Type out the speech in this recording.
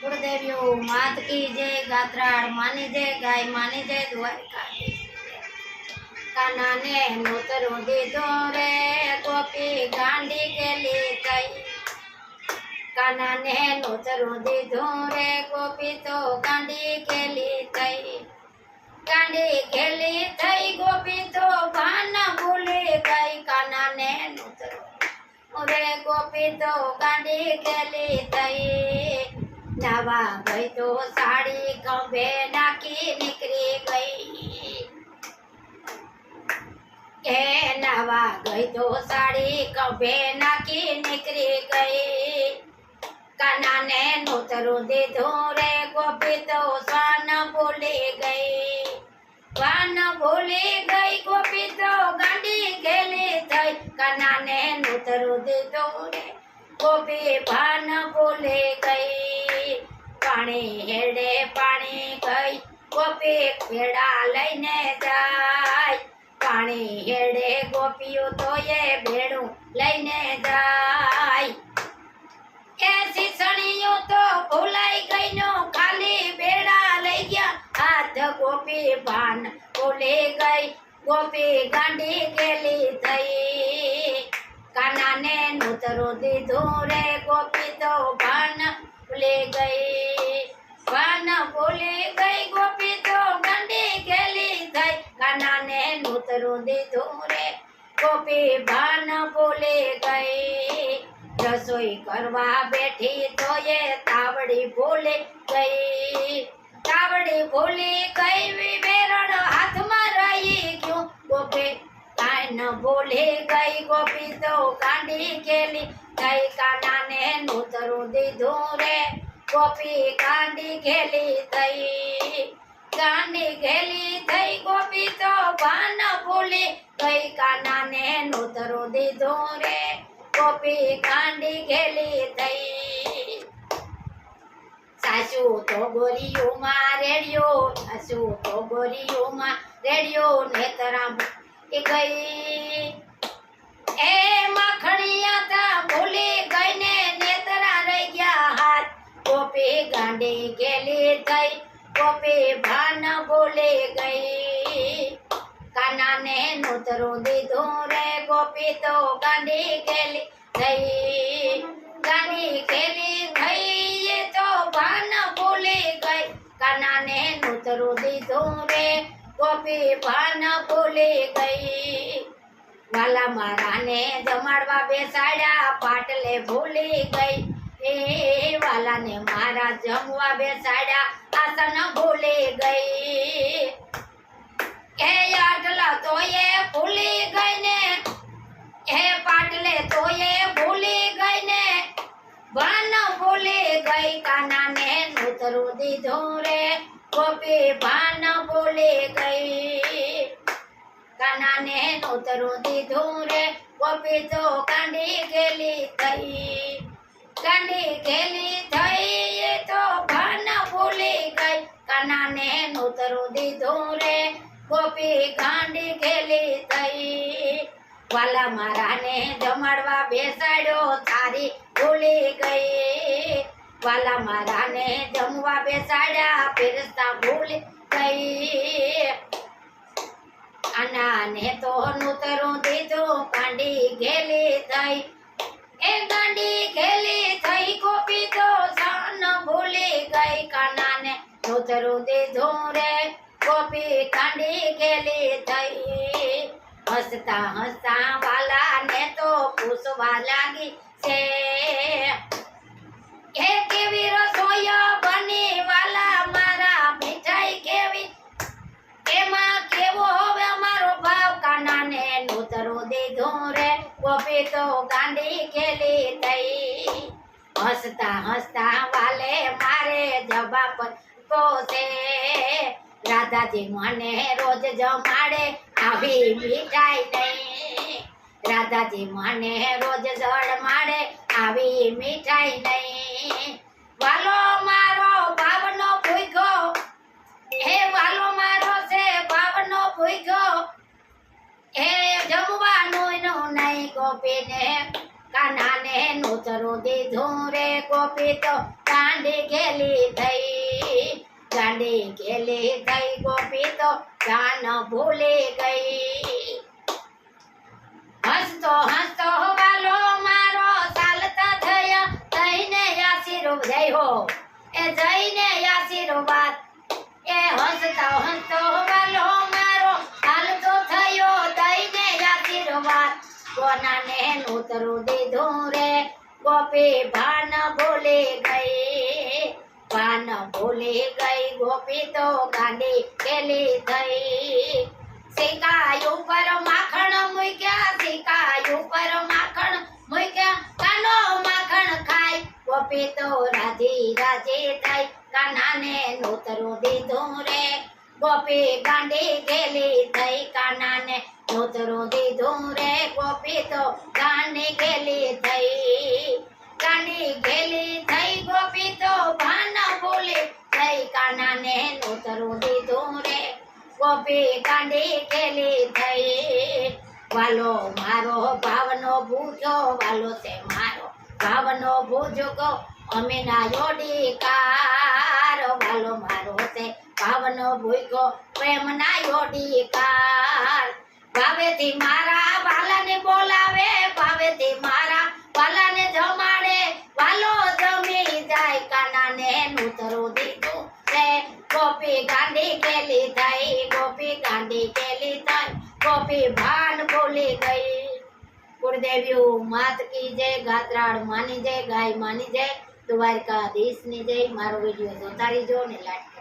गुरुदेवियो मात की जय, गात्राड़ मानी जय, गाय मानी जय, द्वारिका काना ने नोतरो दे दो रे गोपी गांडी गेली थई। काना ने नोतरो दे दो रे गोपी तो गांडी गेली थई। गांडी गेली थई गोपी तो भान भूली गई। काना ने नोतरो रे गोपी तो गांडी गेली थई। नवा गई तो साड़ी खंभे नाकी निकली गई। के नवा गई तो साड़ी खंभे नाकी निकली गई। काना ने नोतरो दे दो रे गोपी तो स्वान भूली गई। स्वान भूली गई गोपी तो गांडी गेली थई। काना ने नोतरो दे दो रे गोपी भान भूली गई। पानी हेडे पानी गई गोपी खेड़ा लईने जाय। पानी हेडे गोपीओ तो ये भेड़ू लईने जाय। ऐसी सणियों तो भूलाई गई नो खाली भेड़ा लई गया हाथ। गोपी भान भूली गई गोपी गांडी गेली थई। काना ने नोतरो दीधो रे गोपी तो भान भूली गई। भान भूली गई गोपी तो गांडी गेली थई। काना ने नोतरो दीधो रे गोपी भान भूली गई। रसोई करवा बैठी तो ये तावड़ी भूली गई। तावड़ी भूली गई बेरण हाथ में रही क्यों गोपी काई न भूली गई। गोपी तो गांडी गेली थई। काना ने नोतरो दीधो रे गोपी गांडी गेली थई। गांडी गेली थई गोपी तो भान भूली गई। काना ने नोतरो दीधो रे गोपी गांडी गेली थई। सासू तो गोरियो मां रेडियो, सासू तो गोरियो मां रेडियो नेतरा गई। ए माखणिया था भूली गई ने नेतरा रह गया हाथ। गोपी गांडी गेली थई गोपी भान भूली गई। काना ने नोतरो दीधो रे गोपी तो गांडी गेली थई। गांडी गेली थई ये तो भान भूली गई। काना ने नोतरो दीधो रे गोपी भान भूली गई। वाला मारा ने जमाड़वा बेसाड्या पाटले भूली गई। ए वाला ने मारा जमवा बेसाड्या आसन भूली गई। ए आटला तो ये भूली गई ने, ए पाटले तो ये भूली गई ने, भान भूली गई। काना ने नोतरो दीधो रे गोपी भान भूली गई। काना ने नोतरो दीधो रे गोपी तो गांडी गेली थई। गांडी गेली थई ये तो भान भूली गई। काना ने नोतरो दीधो रे गोपी गांडी गेली थई। वाला मारा ने जमाड़वा बेसाड्यो थारी भूली गई। वाला मारा ने जमवा बेसाड्या फिरस्ता भूली गई। आना ने तो नोतरो दीधो गांडी गेली थई। ए गांडी गेली थई गोपी तो शान भूली गई। काना ने नोतरो दीधो रे गोपी गांडी गेली थई। हंसता हंसता वाला ने तो पूछवा लागी से ए केवी रसोई बनी वाला मारा मिठाई केवी एमा केवो होवे मारो भाव। काना ने नोतरो दीधो रे गोपी तो गांडी गेली थई। हंसता हंसता वाले मारे जवाब पोसे राधा जी मने रोज जमाड़े आवी मिठाई नहीं। राधा जी मने रोज जमाड़े आवी मिठाई नहीं। वालो मारो भावनो भूखो, हे वालो मारो से भावनो भूखो, हे जमवानो नहीं। गोपी ने काना ने नोतरो दीधो रे गोपी तो ગાંડી ગેલી થઈ ગાંડી ગેલી થઈ ગોપી તો જાન ભૂલી ગઈ હસતો હસતો વાલો મારો ચાલતા થયા જઈને આશીર્વાદ જય હો એ જઈને આશીર્વાદ એ હસતો હસતો વાલો મારો ચાલતો થયો જઈને આશીર્વાદ કોનાને નોતરું દીધું રે ગોપી ભાન ભૂલી ગઈ ભાન ભૂલી ગઈ ગોપી તો ગાંડી ગેલી થઈ સિકાય ઉપર માખણ મૂક્યા સિકાય ઉપર માખણ મૂક્યા કાનો માખણ ખાય ગોપી તો રાજી રાજી થઈ કાનાને નોતરું દીધું રે ગોપી ગાંડી ગેલી થઈ કાનાને નોતરું દીધું રે ગોપી તો ગાંડી ગેલી થઈ ગાંડી ગેલી થઈ ગોપી તો ભાન ભૂલી થઈ કાનાને નોતરું દીધું રે ગોપી ગાંડી ગેલી થઈ વાલો મારો ભાવનો ભૂજો વાલો છે મારો ભાવનો ભૂજો ગો અમે ના યોડી કાર વાલો મારો છે ભાવનો ભૂજો પ્રેમ ના યોડી કાર ભાવેથી મારા વાલાને બોલાવે ભાવેથી મારા વાલાને જમાડે વાલો જમી જાય કાનાને નૂતરું દીધું રે ગોપી ગાંડી ગેલી થઈ ગોપી ગાંડી ગેલી થઈ ગોપી ભાન ભૂલી ગઈ કુળદેવ્યું માત કી જય ગાત્રાળ માની જય ગાય માની જય દ્વારકાધીશની જય મારો વિડીયો જોતા રહેજો ને લાઈક